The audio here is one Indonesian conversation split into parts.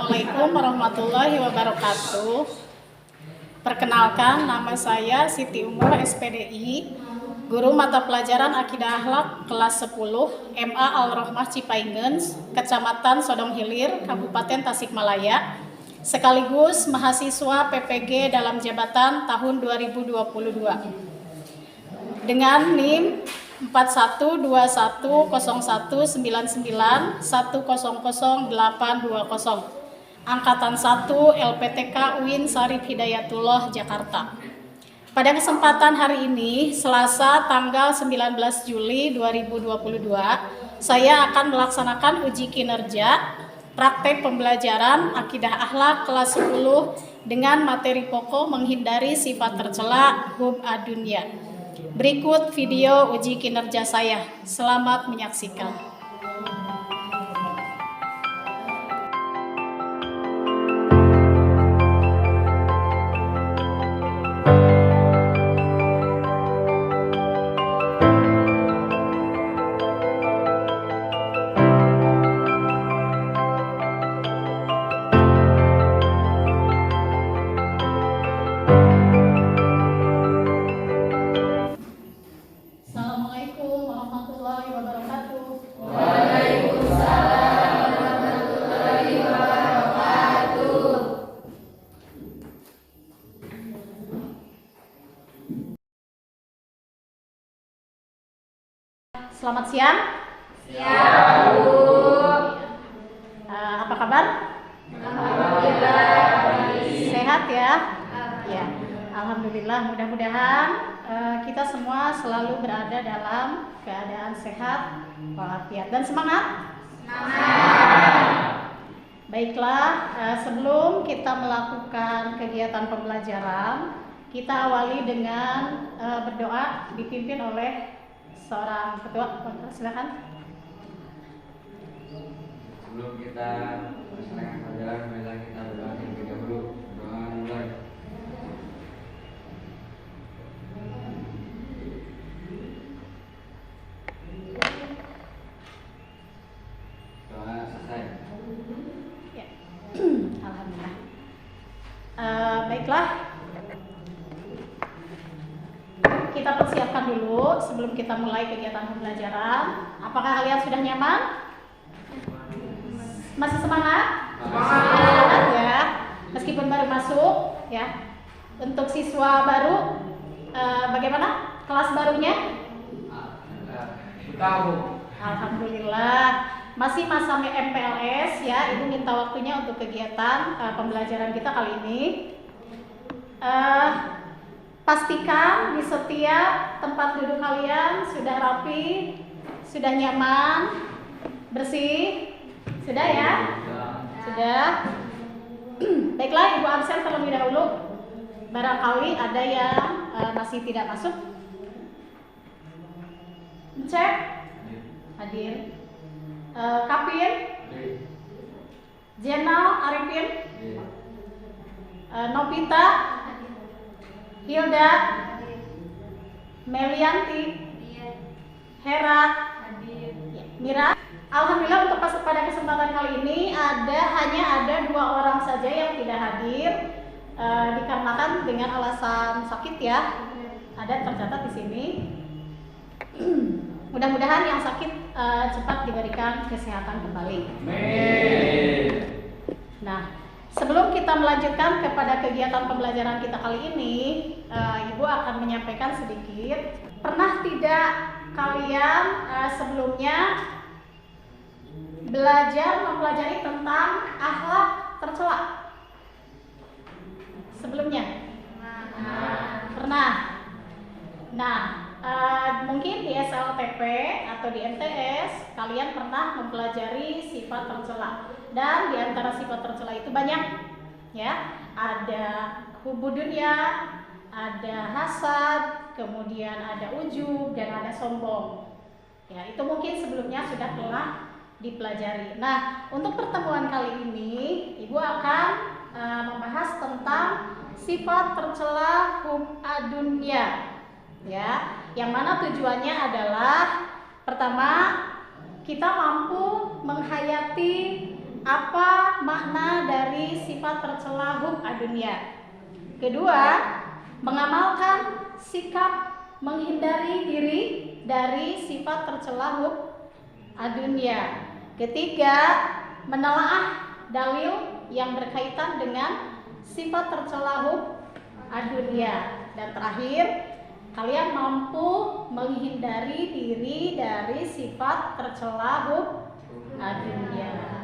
Assalamualaikum warahmatullahi wabarakatuh. Perkenalkan, nama saya Siti Umur SPDI, guru mata pelajaran Akidah Akhlak kelas 10 MA Al-Rohmah Cipainggeus, Kecamatan Sodong Hilir, Kabupaten Tasikmalaya, sekaligus mahasiswa PPG dalam jabatan tahun 2022. Dengan NIM 41210199100820, Angkatan 1 LPTK UIN Syarif Hidayatullah Jakarta. Pada kesempatan hari ini, Selasa tanggal 19 Juli 2022, saya akan melaksanakan uji kinerja praktek pembelajaran Akidah Akhlak kelas 10 dengan materi pokok menghindari sifat tercela hub adunya. Berikut video uji kinerja saya. Selamat menyaksikan. Selamat siang. Siang, Bu. Apa kabar? Alhamdulillah. Sehat ya? Ya. Alhamdulillah. Mudah-mudahan kita semua selalu berada dalam keadaan sehat, walafiat dan semangat. Baiklah, sebelum kita melakukan kegiatan pembelajaran, kita awali dengan berdoa dipimpin oleh seorang ketua. Silakan. Sebelum kita melaksanakan pelajaran, marilah kita berdoa terlebih dahulu. Doa mulai. Doa selesai. Ya. Alhamdulillah. Baiklah. Kita persiapkan dulu sebelum kita mulai kegiatan pembelajaran. Apakah kalian sudah nyaman? Masih semangat? Semangat ya. Meskipun baru masuk ya. Untuk siswa baru, bagaimana kelas barunya? Tahu. Alhamdulillah. Masih masa MPLS ya. Ibu minta waktunya untuk kegiatan pembelajaran kita kali ini. Pastikan di setiap tempat duduk kalian sudah rapi, sudah nyaman, bersih. Sudah ya? Sudah. Baiklah, Ibu absen terlebih dahulu. Barangkali ada yang masih tidak masuk. Cek. Hadir. Kapin. Jenal Arifin. Novita. Hilda, Melianti, Hera, Mira. Alhamdulillah untuk pada kesempatan kali ini hanya ada 2 orang saja yang tidak hadir dikarenakan dengan alasan sakit ya. Ada tercatat di sini. Mudah-mudahan yang sakit cepat diberikan kesehatan kembali. Amin. Nah, sebelum kita melanjutkan kepada kegiatan pembelajaran kita kali ini, Ibu akan menyampaikan sedikit. Pernah tidak kalian sebelumnya mempelajari tentang akhlak tercela? Sebelumnya? Pernah. Nah, mungkin di SLTP atau di MTS kalian pernah mempelajari sifat tercela. Dan di antara sifat tercela itu banyak ya. Ada hubudunya, ada hasad, kemudian ada ujub dan ada sombong. Ya, itu mungkin sebelumnya sudah pernah dipelajari. Nah, untuk pertemuan kali ini Ibu akan membahas tentang sifat tercela hub adunya. Ya, yang mana tujuannya adalah pertama, kita mampu menghayati apa makna dari sifat tercela hub adunya. Kedua, mengamalkan sikap menghindari diri dari sifat tercela hub adunya. Ketiga, menelaah dalil yang berkaitan dengan sifat tercela hub adunya. Dan terakhir, kalian mampu menghindari diri dari sifat tercela hub adunya.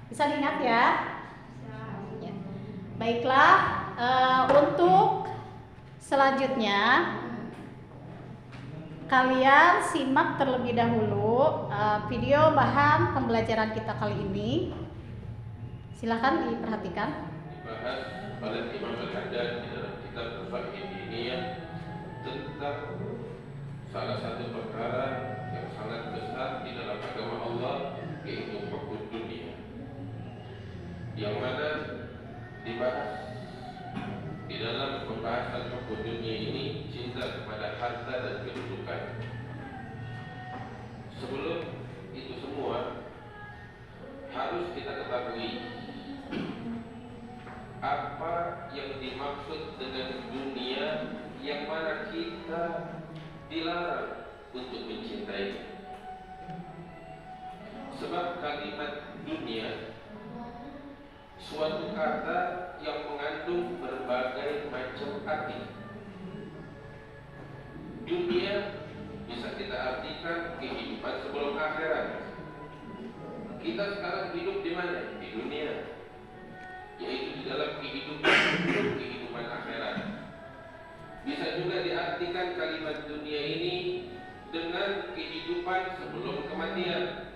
Bisa diingat ya? Ya. Baiklah, untuk selanjutnya kalian simak terlebih dahulu video bahan pembelajaran kita kali ini. Silakan diperhatikan. Dibahas oleh Imam Al-Haddad di dalam kitab Al-Faqih Diniyah tentang salah satu perkara yang sangat besar di dalam agama Allah, yaitu hukum dunia, yang mana dibahas di dalam pembahasan hukum dunia ini cinta kepada harta dan kedudukan. Sebelum itu semua harus kita ketahui apa yang dimaksud dengan dunia yang mana kita dilarang untuk mencintai. Sebab kalimat dunia suatu kata yang mengandung berbagai macam arti. Dunia bisa kita artikan kehidupan sebelum akhirat. Kita sekarang hidup di mana? Di dunia, yaitu di dalam kehidupan akhirat. Bisa juga diartikan kalimat dunia ini dengan kehidupan sebelum kematian.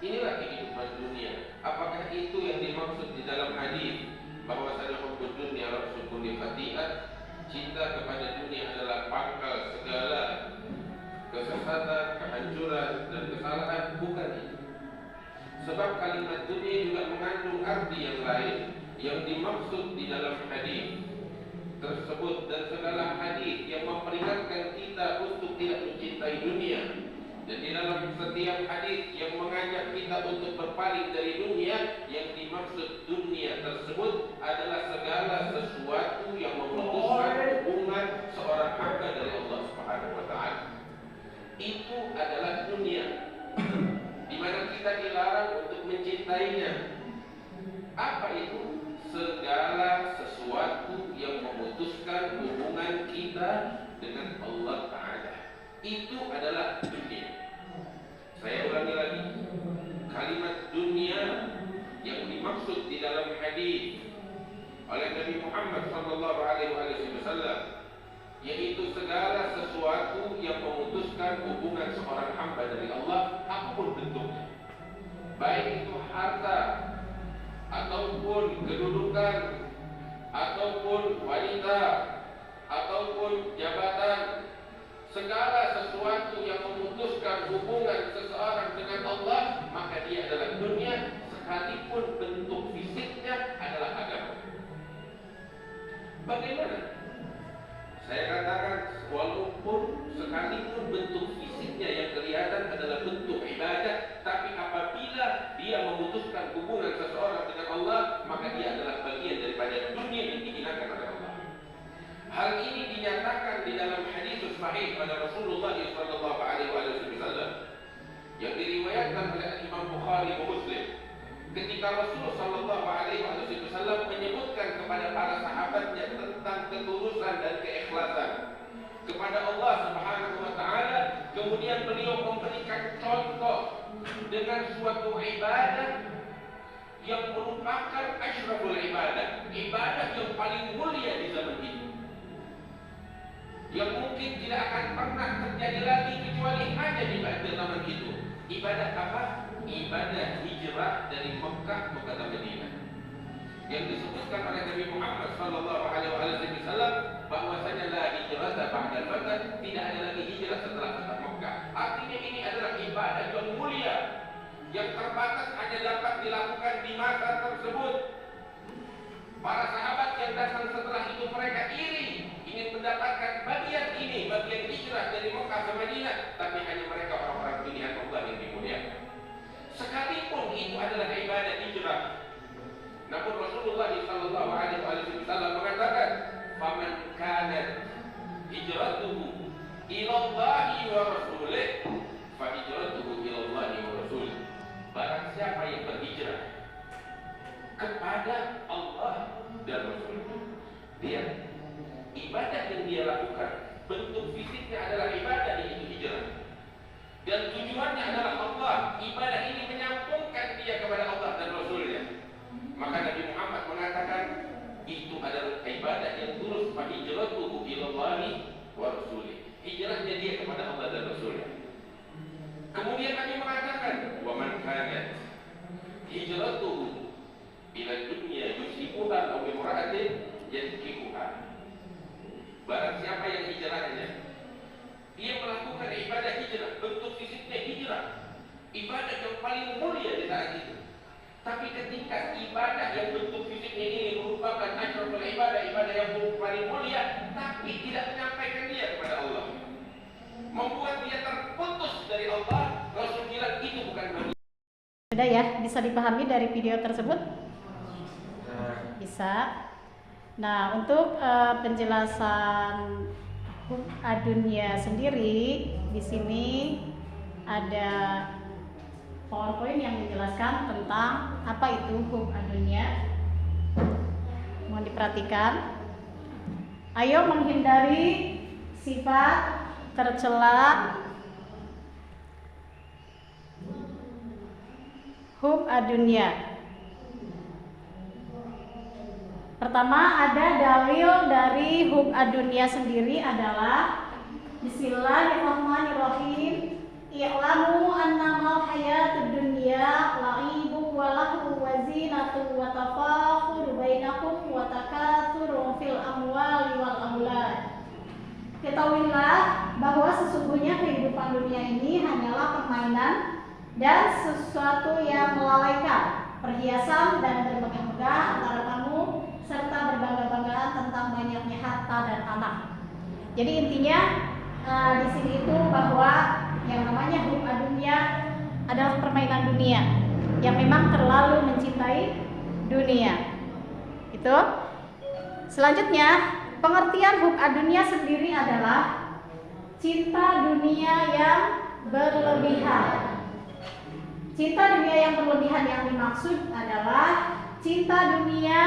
Inilah kehidupan dunia. Apakah itu yang dimaksud di dalam hadis bahwasanya hubbud dunya ra'su kulli khati'ah? Cinta kepada dunia adalah pangkal segala kesesatan, kehancuran dan kesalahan? Bukan itu. Sebab kalimat dunia juga mengandung arti yang lain yang dimaksud di dalam hadis tersebut, dan segala hadis yang memperingatkan kita untuk tidak mencintai dunia. Dan di dalam setiap hadis yang mengajak kita untuk berpaling dari dunia, yang dimaksud dunia tersebut adalah segala sesuatu yang memutuskan hubungan seorang hamba dari Allah Subhanahu wa taala. Itu adalah dunia di mana kita dilarang untuk mencintainya. Apa itu? Segala sesuatu yang memutuskan hubungan kita dengan Allah Ta'ala. Itu adalah dunia. Saya ulangi lagi, kalimat dunia yang dimaksud di dalam hadis oleh Nabi Muhammad SAW, yaitu segala sesuatu yang memutuskan hubungan seorang hamba dari Allah, apapun bentuknya, baik itu harta, ataupun kedudukan, ataupun wanita, ataupun jabatan. Segala sesuatu yang memutuskan hubungan seseorang dengan Allah, maka dia adalah dunia, sekalipun bentuk fisiknya adalah agama. Bagaimana? Saya katakan, walaupun sekalipun bentuk fisiknya yang kelihatan adalah bentuk ibadah, tapi apabila dia memutuskan hubungan seseorang dengan Allah, maka dia adalah bagian daripada dunia yang dihinakan oleh Allah. Hal ini dinyatakan di dalam hadis sahih pada Rasulullah SAW yang diriwayatkan oleh Imam Bukhari dan Muslim. Ketika Rasulullah SAW menyebutkan kepada para sahabatnya tentang ketulusan dan keikhlasan kepada Allah Subhanahu wa taala, kemudian beliau memberikan contoh dengan suatu ibadah yang merupakan asyraful ibadah, ibadah yang paling mulia di zaman ini, yang mungkin tidak akan pernah terjadi lagi kecuali hanya di zaman itu. Ibadah apa? Ibadah hijrah dari Mekah ke kota Madinah, yang disebutkan oleh Nabi Muhammad SAW bahwasanya la hijrah ba'da al-fath, tidak ada lagi hijrah setelah kota Mekah. Artinya ini adalah ibadah yang mulia, yang terbatas hanya dapat dilakukan di masa tersebut. Para sahabat yang datang setelah itu mereka iri, ingin mendapatkan bagian ini, bagian hijrah dari Mekah ke Madinah, tapi hanya mereka orang-orang pilihan Allah yang dimuliakan. Sekalipun itu adalah ibadah hijrah, jika ibadah yang bentuk fisiknya ini merupakan asyraful ibadah, ibadah yang paling mulia, tapi tidak menyampaikan dia kepada Allah, membuat dia terputus dari Allah, Rasul bilang itu bukan dunia. Sudah ya, bisa dipahami dari video tersebut? Bisa. Nah, untuk penjelasan hub adunya sendiri, di sini ada PowerPoint yang menjelaskan tentang apa itu hub adunya. Mohon diperhatikan. Ayo menghindari sifat tercela hub adunya. Pertama, ada dalil dari hub adunya sendiri adalah Bismillahirrahmanirrahim. I'lamu annamal hayatud dunya la'ibu wa lahu wa zinatu wa tafakhur bainakum wa takatsur fil amwali wal aulad. Ketahuilah bahwa sesungguhnya kehidupan dunia ini hanyalah permainan dan sesuatu yang melalaikan, perhiasan dan bermegah-megah antara kamu serta berbangga-banggaan tentang banyaknya harta dan anak. Jadi intinya di sini itu bahwa yang namanya hub adunya adalah permainan dunia yang memang terlalu mencintai dunia. Itu. Selanjutnya, pengertian hub adunya sendiri adalah cinta dunia yang berlebihan. Cinta dunia yang berlebihan yang dimaksud adalah cinta dunia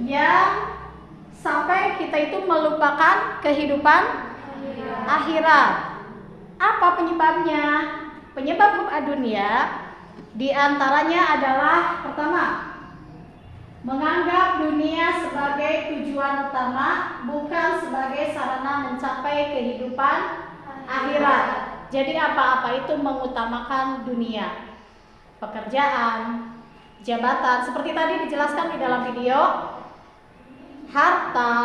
yang sampai kita itu melupakan kehidupan akhirat. Apa penyebabnya? Penyebab hub adunya diantaranya adalah pertama, menganggap dunia sebagai tujuan utama, bukan sebagai sarana mencapai kehidupan akhirat. Jadi apa-apa itu mengutamakan dunia, pekerjaan, jabatan, seperti tadi dijelaskan di dalam video, harta,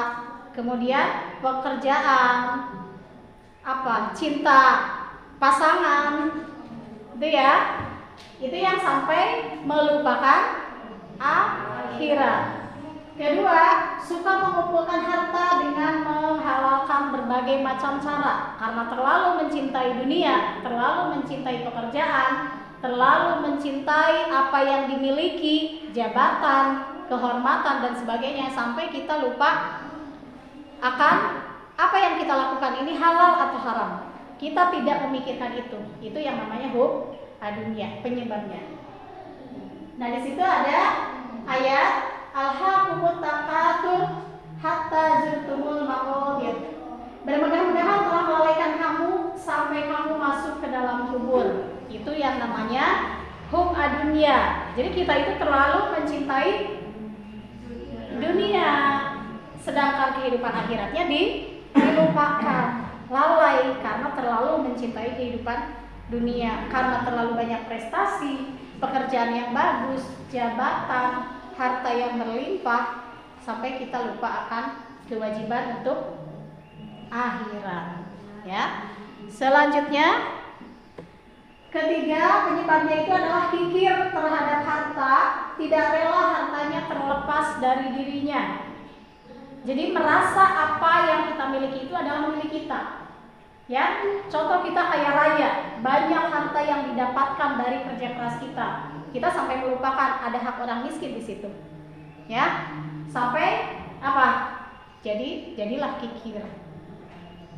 kemudian pekerjaan, cinta, pasangan, itu ya, itu yang sampai melupakan akhirat. Kedua, suka mengumpulkan harta dengan menghalalkan berbagai macam cara karena terlalu mencintai dunia, terlalu mencintai pekerjaan, terlalu mencintai apa yang dimiliki, jabatan, kehormatan dan sebagainya, sampai kita lupa akan apa yang kita lakukan ini halal atau haram. Kita tidak memikirkan itu. Itu yang namanya hub adunya, penyebabnya. Nah, di situ ada ayat alhaakumut takatsur hatta zurtumul maqabir. Bermegah-megahan telah melalaikan kamu sampai kamu masuk ke dalam kubur. Itu yang namanya hub adunya. Jadi kita itu terlalu mencintai dunia, sedangkan kehidupan akhiratnya dilupakan, lalai karena terlalu mencintai kehidupan dunia, karena terlalu banyak prestasi, pekerjaan yang bagus, jabatan, harta yang berlimpah, sampai kita lupa akan kewajiban untuk akhirat. Ya. Selanjutnya, ketiga, penyebabnya itu adalah kikir terhadap harta, tidak rela hartanya terlepas dari dirinya. Jadi merasa apa yang kita miliki itu adalah milik kita. Ya, contoh kita kaya raya, banyak harta yang didapatkan dari kerja keras kita. Kita sampai melupakan ada hak orang miskin di situ. Ya, sampai apa? Jadilah kikir.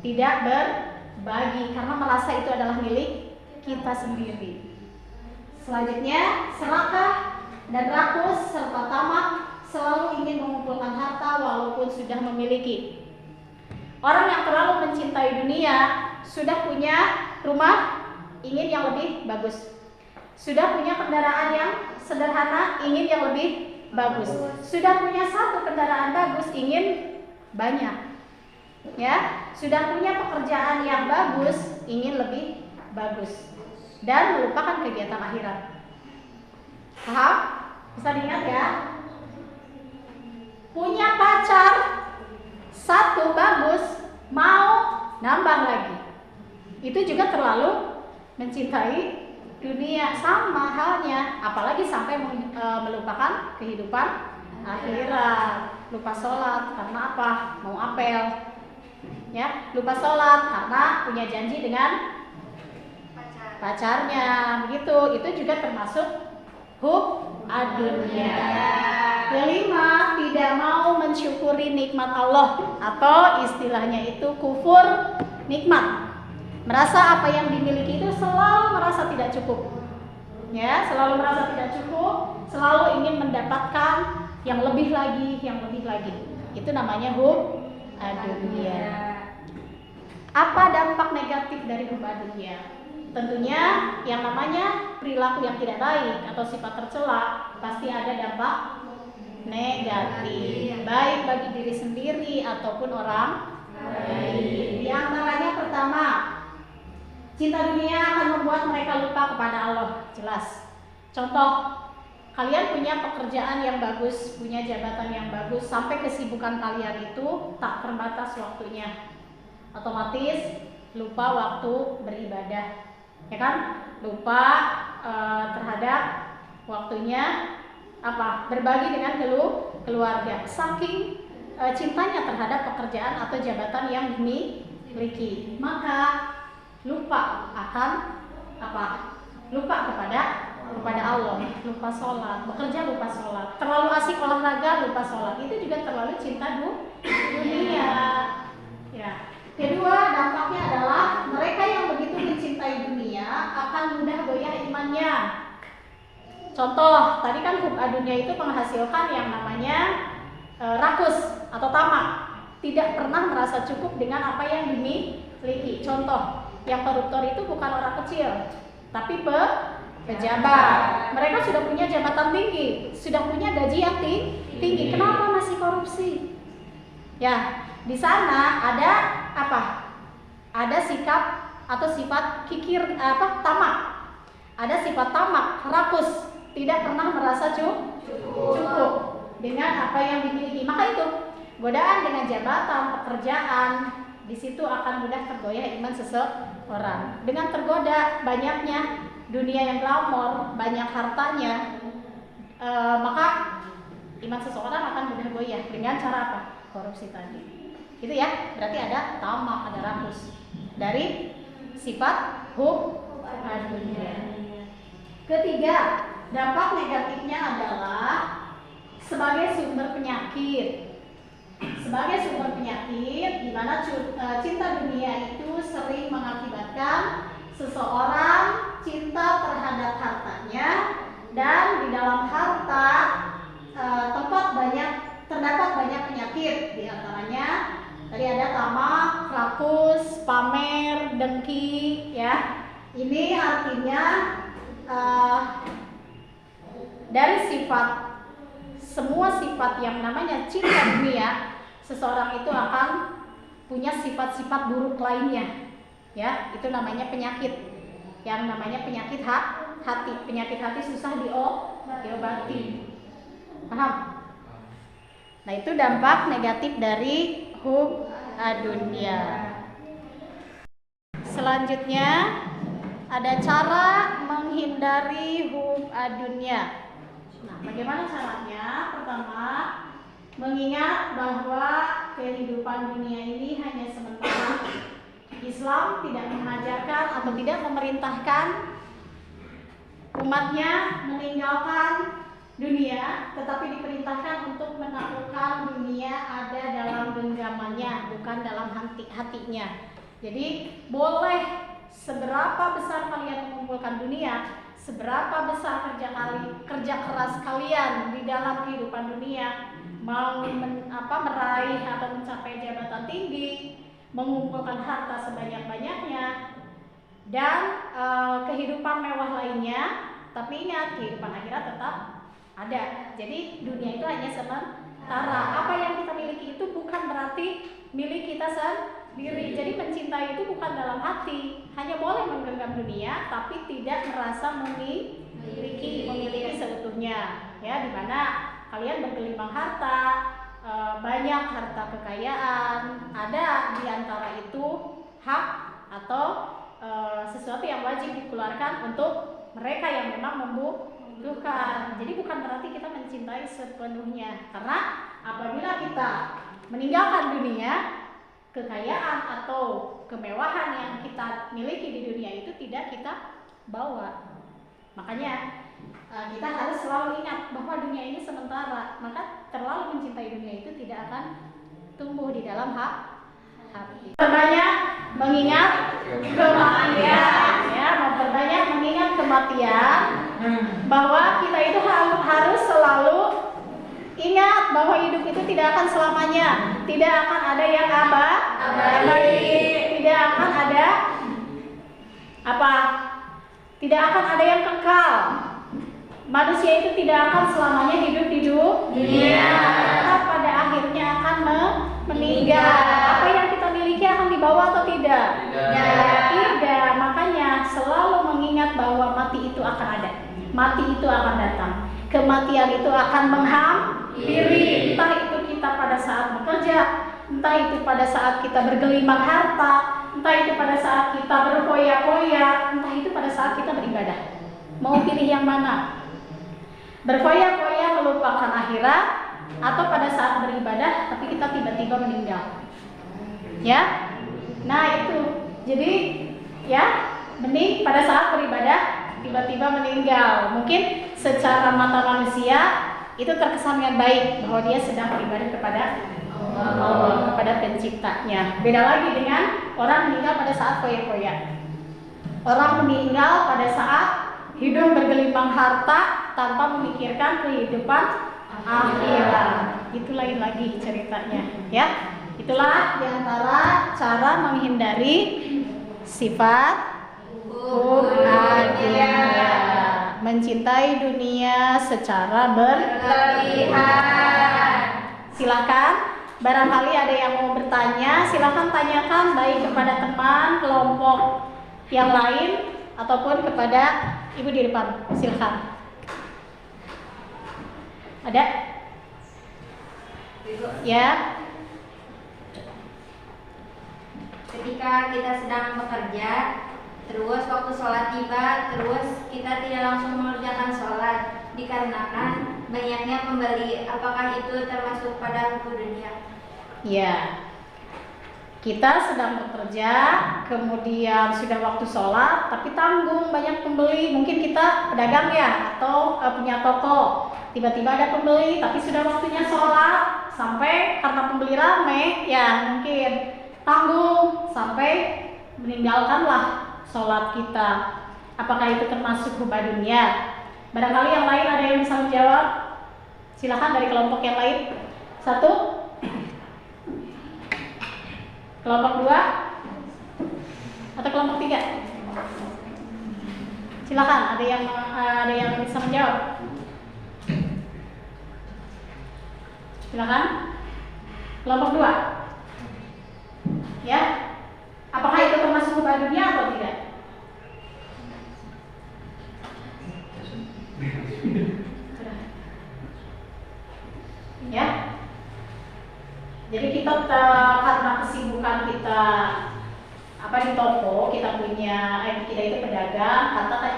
Tidak berbagi karena merasa itu adalah milik kita sendiri. Selanjutnya, serakah dan rakus serta tamak, selalu ingin mengumpulkan harta walaupun sudah memiliki. Orang yang terlalu mencintai dunia, sudah punya rumah, ingin yang lebih bagus. Sudah punya kendaraan yang sederhana, ingin yang lebih bagus. Sudah punya satu kendaraan bagus, ingin banyak. Ya, sudah punya pekerjaan yang bagus, ingin lebih bagus. Dan melupakan kegiatan akhirat. Paham? Bisa diingat ya? Punya pacar satu bagus, mau nambah lagi. Itu juga terlalu mencintai dunia. Sama halnya, apalagi sampai melupakan kehidupan akhirat. Lupa sholat karena apa? Mau apel, ya. Lupa sholat karena punya janji dengan pacarnya, begitu. Itu juga termasuk hub adunya. Kelima, tidak mau mensyukuri nikmat Allah, atau istilahnya itu kufur nikmat. Merasa apa yang dimiliki itu selalu merasa tidak cukup, ya, selalu merasa tidak cukup, selalu ingin mendapatkan yang lebih lagi, yang lebih lagi. Itu namanya hub adunya. Apa dampak negatif dari hub adunya? Tentunya yang namanya perilaku yang tidak baik atau sifat tercela pasti ada dampak negatif, baik bagi diri sendiri ataupun orang lain. Di antaranya pertama, cinta dunia akan membuat mereka lupa kepada Allah. Jelas. Contoh, kalian punya pekerjaan yang bagus, punya jabatan yang bagus, sampai kesibukan kalian itu tak terbatas waktunya. Otomatis lupa waktu beribadah, ya kan? Lupa terhadap waktunya apa? Berbagi dengan keluarga. Saking cintanya terhadap pekerjaan atau jabatan yang dimiliki, maka lupa akan apa? Lupa kepada Allah, lupa sholat, bekerja lupa sholat, terlalu asik olahraga lupa sholat. Itu juga terlalu cinta dunia. Ya. Kedua, dampaknya adalah mereka yang begitu mencintai dunia akan mudah goyah imannya. Contoh, tadi kan hub adunya itu menghasilkan yang namanya rakus atau tamak, tidak pernah merasa cukup dengan apa yang dimiliki. Contoh, yang koruptor itu bukan orang kecil, tapi pejabat. Mereka sudah punya jabatan tinggi, sudah punya gaji yang tinggi. Kenapa masih korupsi? Ya, di sana ada apa? Ada sikap atau sifat tamak. Ada sifat tamak, rakus, tidak pernah merasa cukup dengan apa yang dimiliki. Maka itu godaan dengan jabatan, pekerjaan, di situ akan mudah tergoyah iman seseorang. Dengan tergoda banyaknya dunia yang glamor, banyak hartanya, maka iman seseorang akan mudah goyah dengan cara apa? Korupsi tadi. Itu ya, berarti ada tamak, ada rakus dari sifat hub adunya. Ketiga, dampak negatifnya adalah sebagai sumber penyakit. Sebagai sumber penyakit, di mana cinta dunia itu sering mengakibatkan seseorang cinta terhadap hartanya, dan di dalam harta terdapat banyak penyakit. Di antaranya tadi ada tamak, rakus, pamer, dengki, ya. Ini artinya dari semua sifat yang namanya cinta dunia, seseorang itu akan punya sifat-sifat buruk lainnya, ya. Itu namanya penyakit. Yang namanya penyakit hati. Penyakit hati susah diobati. Paham? Nah, itu dampak negatif dari hub adunya. Selanjutnya ada cara menghindari hub adunya. Nah, bagaimana caranya? Pertama, mengingat bahwa kehidupan dunia ini hanya sementara. Islam tidak mengajarkan atau tidak memerintahkan umatnya meninggalkan dunia, tetapi diperintahkan untuk menaklukkan dunia ada dalam genggamannya, bukan dalam hatinya. Jadi boleh seberapa besar kalian mengumpulkan dunia, seberapa besar kerja keras kalian di dalam kehidupan dunia, mau meraih atau mencapai jabatan tinggi, mengumpulkan harta sebanyak-banyaknya, dan kehidupan mewah lainnya, tapi ingat kehidupan akhirat tetap ada. Jadi dunia itu hanya sementara. Apa yang kita miliki itu bukan berarti milik kita sendiri. Jadi mencintai itu bukan dalam hati, hanya boleh menggenggam dunia, tapi tidak merasa memiliki seutuhnya. Ya, di mana kalian bergelimang harta, banyak harta kekayaan, ada di antara itu hak atau sesuatu yang wajib dikeluarkan untuk mereka yang memang membutuhkan. Jadi bukan berarti kita mencintai sepenuhnya, karena apabila kita meninggalkan dunia, kekayaan atau kemewahan yang kita miliki di dunia itu tidak kita bawa. Makanya kita harus selalu ingat bahwa dunia ini sementara. Maka terlalu mencintai dunia itu tidak akan tumbuh di dalam hati. Memperbanyak mengingat kematian, ya, memperbanyak mengingat kematian, bahwa kita itu harus selalu ingat bahwa hidup itu tidak akan selamanya, tidak akan ada yang abadi, tidak akan ada tidak akan ada yang kekal. Manusia itu tidak akan selamanya hidup di dunia. Kita pada akhirnya akan meninggal. Apa yang kita miliki akan dibawa atau tidak? Tidak. Makanya selalu mengingat bahwa mati itu akan ada. Mati itu akan datang. Kematian itu akan menghampiri. Entah itu kita pada saat bekerja, entah itu pada saat kita bergelimang harta, entah itu pada saat kita berfoya-foya, entah itu pada saat kita beribadah. Mau pilih yang mana? Berfoya-foya melupakan akhirat, atau pada saat beribadah tapi kita tiba-tiba meninggal. Ya? Nah, itu. Jadi, ya, mending pada saat beribadah tiba-tiba meninggal. Mungkin secara mata manusia itu terkesan yang baik bahwa dia sedang beribadah kepada Allah, kepada penciptanya. Beda lagi dengan orang meninggal pada saat foya-foya. Orang meninggal pada saat hidup bergelimang harta tanpa memikirkan kehidupan akhirat. Itu lain lagi ceritanya, ya. Itulah diantara cara menghindari sifat dunia, mencintai dunia secara berlebihan. Silakan, barangkali ada yang mau bertanya, silakan tanyakan baik kepada teman, kelompok yang lain ataupun kepada ibu di depan. Silakan. Ada? Ya. Ketika kita sedang bekerja, terus waktu sholat tiba, terus kita tidak langsung mengerjakan sholat dikarenakan banyaknya pembeli. Apakah itu termasuk pada hukum dunia? Ya. Kita sedang bekerja, kemudian sudah waktu sholat, tapi tanggung banyak pembeli. Mungkin kita pedagang ya, atau punya toko. Tiba-tiba ada pembeli, tapi sudah waktunya sholat, sampai karena pembeli rame, ya mungkin tanggung sampai meninggalkanlah sholat kita. Apakah itu termasuk hubah dunia? Barangkali yang lain ada yang bisa menjawab. Silakan dari kelompok yang lain. Satu. Kelompok 2 atau kelompok 3? Silakan, ada yang bisa menjawab. Silakan. Kelompok 2. Ya. Apakah itu termasuk hubah dunia atau tidak? Ya. Jadi kita karena kesibukan kita di toko, kita itu pedagang,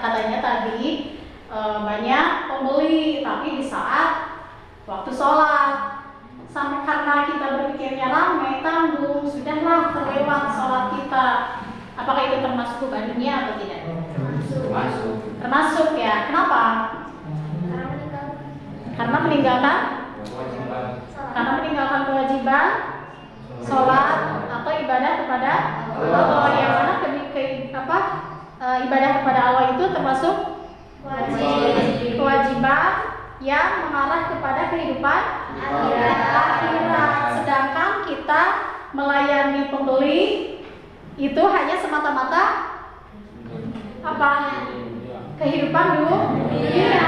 katanya tadi banyak pembeli, tapi di saat waktu sholat, sampai karena kita berpikirnya ramai, tanggung, sudahlah terlewat sholat kita. Apakah itu termasuk hubah dunia atau tidak? Termasuk ya. Kenapa? Karena meninggalkan kewajiban sholat atau ibadah kepada Allah, yang mana ibadah kepada Allah itu termasuk kewajiban yang mengarah kepada kehidupan akhirat. Sedangkan kita melayani pembeli itu hanya semata-mata kehidupan dunia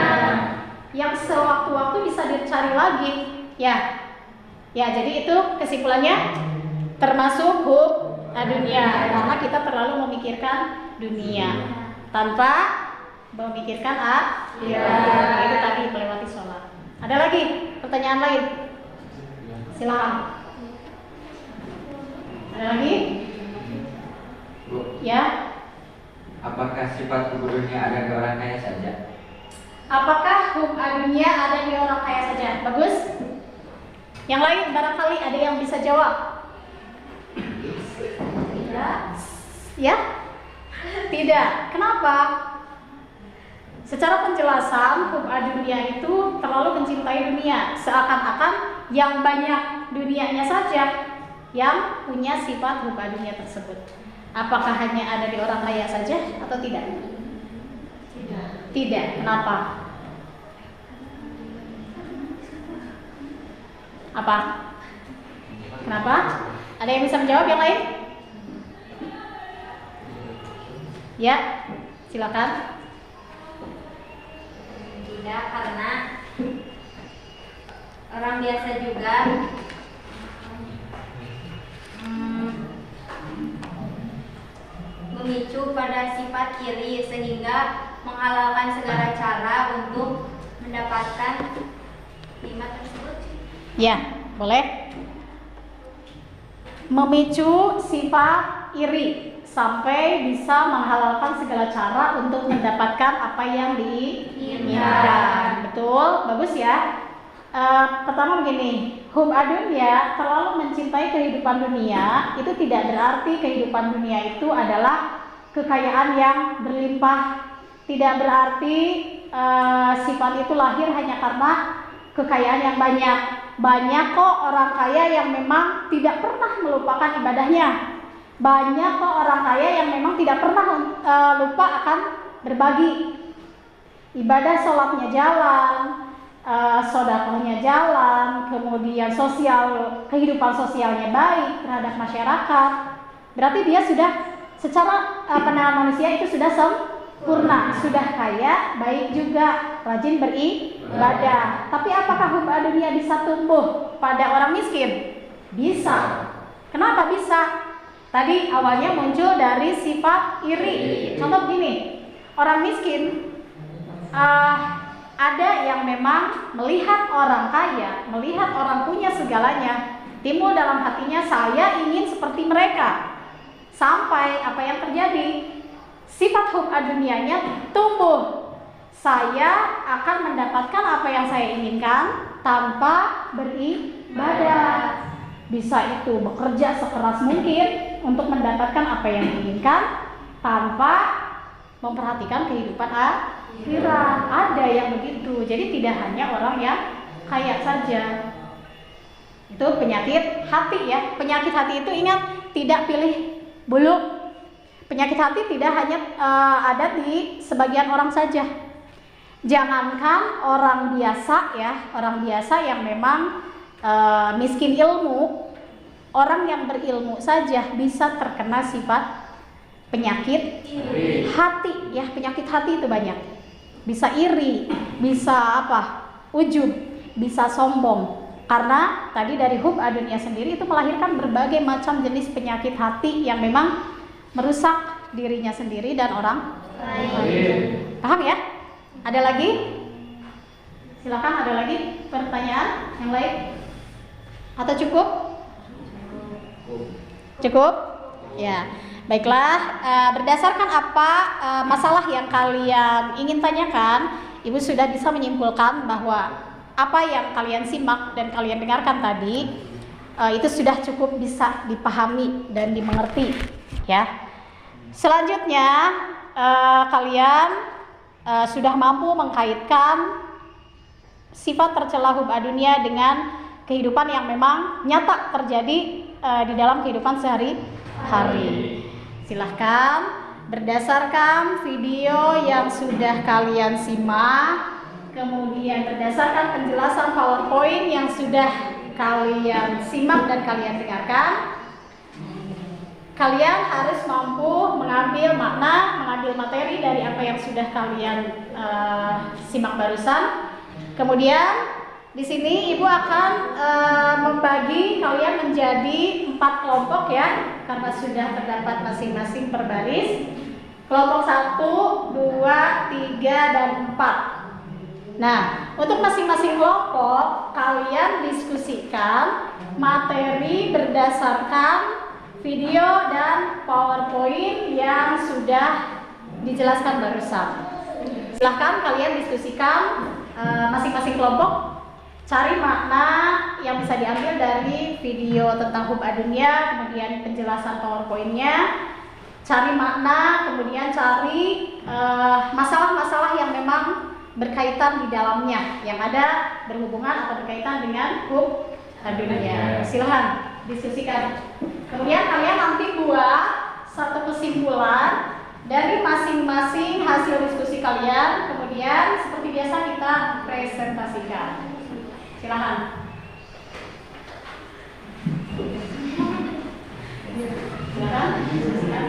yang sewaktu-waktu bisa dicari lagi, ya. Ya, jadi itu kesimpulannya termasuk hubah dunia, karena kita terlalu memikirkan dunia tanpa memikirkan akhirat. Itu tadi melewati sholat. Ada lagi pertanyaan lain? Silakan. Ada lagi? Ya. apakah sifat hub dunia ada di orang kaya saja? Apakah hub dunia ada di orang kaya saja? Bagus. Yang lain barangkali ada yang bisa jawab. Tidak. Ya? Tidak. Kenapa? Secara penjelasan, hub dunia itu terlalu mencintai dunia, seakan-akan yang banyak dunianya saja yang punya sifat hub dunia tersebut. Apakah hanya ada di orang kaya saja atau tidak? Tidak. Tidak. Kenapa? Apa? Kenapa? Ada yang bisa menjawab yang lain? Ya, silakan. Tidak, karena orang biasa juga memicu pada sifat iri sehingga menghalalkan segala cara untuk mendapatkan nikmat tersebut. Ya, boleh. Memicu sifat iri sampai bisa menghalalkan segala cara untuk mendapatkan apa yang diinginkan. Betul, bagus ya. Pertama begini, hub dunia terlalu mencintai kehidupan dunia itu tidak berarti kehidupan dunia itu adalah kekayaan yang berlimpah. Tidak berarti sifat itu lahir hanya karena kekayaan yang banyak. Banyak kok orang kaya yang memang tidak pernah melupakan ibadahnya. Banyak kok orang kaya yang memang tidak pernah lupa akan berbagi. Ibadah sholatnya jalan, sedekahnya jalan, kemudian kehidupan sosialnya baik terhadap masyarakat. Berarti dia sudah secara pandangan manusia itu sudah sempurna, sudah kaya, baik juga, rajin beribadah. Tapi apakah hub dunia bisa tumbuh pada orang miskin? Bisa. Kenapa bisa? Tadi awalnya muncul dari sifat iri. Contoh begini, orang miskin ada yang memang melihat orang kaya, melihat orang punya segalanya, timbul dalam hatinya, saya ingin seperti mereka. Sampai apa yang terjadi? Sifat hub dunianya tumbuh. Saya akan mendapatkan apa yang saya inginkan tanpa beribadah. Bisa itu bekerja sekeras mungkin untuk mendapatkan apa yang diinginkan tanpa memperhatikan kehidupan akhirat. Ada yang begitu. Jadi tidak hanya orang yang kaya saja. Itu penyakit hati ya. Penyakit hati itu ingat, tidak pilih bulu. Penyakit hati tidak hanya ada di sebagian orang saja. Jangankan orang biasa ya, orang biasa yang memang miskin ilmu, orang yang berilmu saja bisa terkena sifat penyakit hati ya. Penyakit hati itu banyak. Bisa iri, bisa ujub, bisa sombong. Karena tadi dari hub dunia sendiri itu melahirkan berbagai macam jenis penyakit hati yang memang merusak dirinya sendiri dan orang lain. Paham ya? Ada lagi? Silakan, ada lagi pertanyaan yang lain? Atau cukup? Cukup? Ya. Baiklah, berdasarkan apa masalah yang kalian ingin tanyakan, Ibu sudah bisa menyimpulkan bahwa apa yang kalian simak dan kalian dengarkan tadi itu sudah cukup bisa dipahami dan dimengerti ya. Selanjutnya kalian sudah mampu mengkaitkan sifat tercela hub dunia dengan kehidupan yang memang nyata terjadi di dalam kehidupan sehari-hari. Silahkan berdasarkan video yang sudah kalian simak, kemudian berdasarkan penjelasan PowerPoint yang sudah kalian simak dan kalian dengarkan, kalian harus mampu mengambil makna, mengambil materi dari apa yang sudah kalian simak barusan. Kemudian di sini Ibu akan membagi kalian menjadi 4 kelompok ya, karena sudah terdapat masing-masing per baris. Kelompok 1, 2, 3, dan 4. Nah, untuk masing-masing kelompok kalian diskusikan materi berdasarkan video dan PowerPoint yang sudah dijelaskan barusan. Silahkan kalian diskusikan masing-masing kelompok, cari makna yang bisa diambil dari video tentang hub adunia, kemudian penjelasan PowerPoint-nya, cari makna, kemudian cari masalah-masalah yang memang berkaitan di dalamnya, yang ada berhubungan atau berkaitan dengan hub adunia. Silahkan diskusikan. Kemudian kalian nanti buat satu kesimpulan dari masing-masing hasil diskusi kalian, kemudian seperti biasa kita presentasikan. Silahkan. Silahkan diskusikan.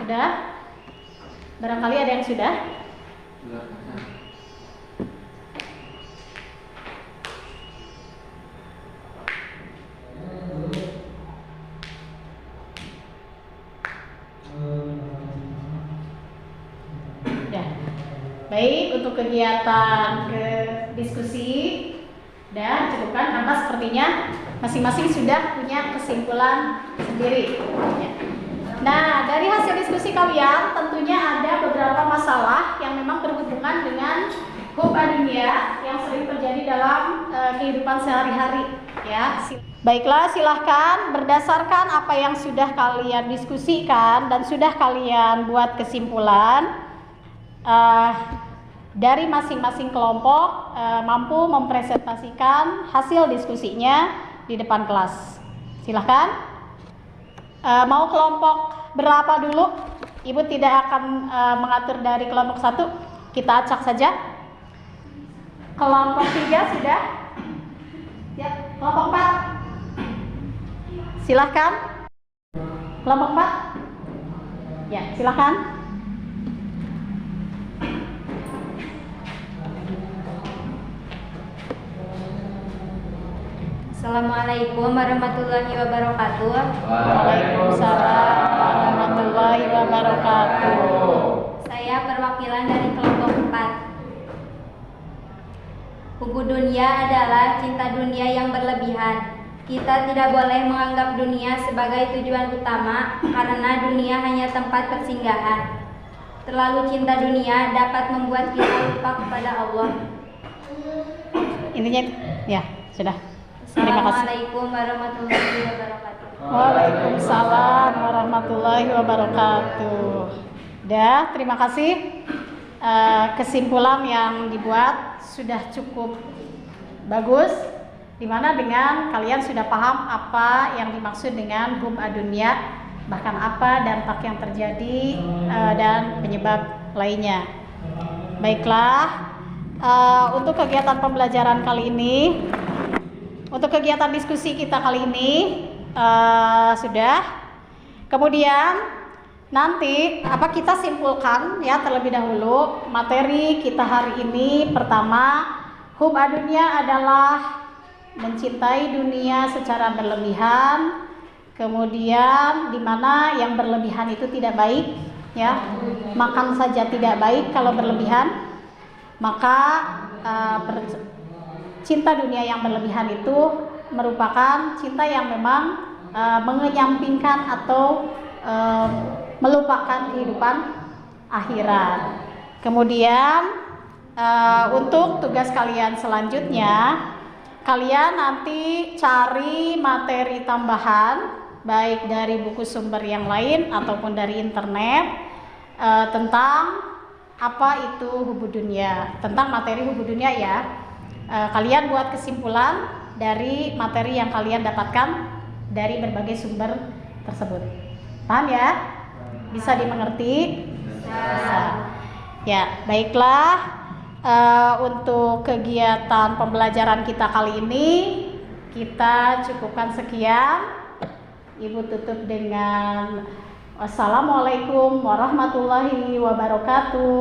Sudah? Barangkali ada yang sudah? Ya. Baik, untuk kegiatan diskusi dan cukupkan karena sepertinya masing-masing sudah punya kesimpulan sendiri. Ya. Nah, dari hasil diskusi kalian tentunya ada beberapa masalah yang memang berhubungan dengan hub adunia yang sering terjadi dalam kehidupan sehari-hari, ya. Baiklah, silahkan berdasarkan apa yang sudah kalian diskusikan dan sudah kalian buat kesimpulan, dari masing-masing kelompok mampu mempresentasikan hasil diskusinya di depan kelas. Silahkan. Mau kelompok berapa dulu? Ibu tidak akan mengatur dari kelompok 1, kita acak saja. Kelompok 3 sudah? Ya, kelompok 4. Silahkan. Kelompok 4. Ya, silahkan. Assalamualaikum warahmatullahi wabarakatuh. Waalaikumsalam warahmatullahi wabarakatuh. Saya perwakilan dari kelompok 4. Hubu dunia adalah cinta dunia yang berlebihan. Kita tidak boleh menganggap dunia sebagai tujuan utama karena dunia hanya tempat persinggahan. Terlalu cinta dunia dapat membuat kita lupa kepada Allah. Intinya ya, sudah. Terima kasih. Assalamualaikum warahmatullahi wabarakatuh. Waalaikumsalam warahmatullahi wabarakatuh. Dah, terima kasih. Kesimpulan yang dibuat sudah cukup bagus, dimana dengan kalian sudah paham apa yang dimaksud dengan hub adunia, bahkan apa dampak yang terjadi dan penyebab lainnya. Baiklah, untuk kegiatan pembelajaran kali ini, untuk kegiatan diskusi kita kali ini sudah. Kemudian nanti kita simpulkan ya terlebih dahulu materi kita hari ini. Pertama, hub adunia adalah mencintai dunia secara berlebihan. Kemudian di mana yang berlebihan itu tidak baik ya. Makan saja tidak baik kalau berlebihan. Maka cinta dunia yang berlebihan itu merupakan cinta yang memang mengenyampingkan atau melupakan kehidupan akhirat. Kemudian untuk tugas kalian selanjutnya, kalian nanti cari materi tambahan baik dari buku sumber yang lain ataupun dari internet tentang apa itu hubud dunia, tentang materi hubud dunia ya. Kalian buat kesimpulan dari materi yang kalian dapatkan dari berbagai sumber tersebut. Paham ya? Bisa dimengerti? Bisa. Ya, baiklah. Untuk kegiatan pembelajaran kita kali ini kita cukupkan sekian. Ibu tutup dengan wassalamualaikum warahmatullahi wabarakatuh.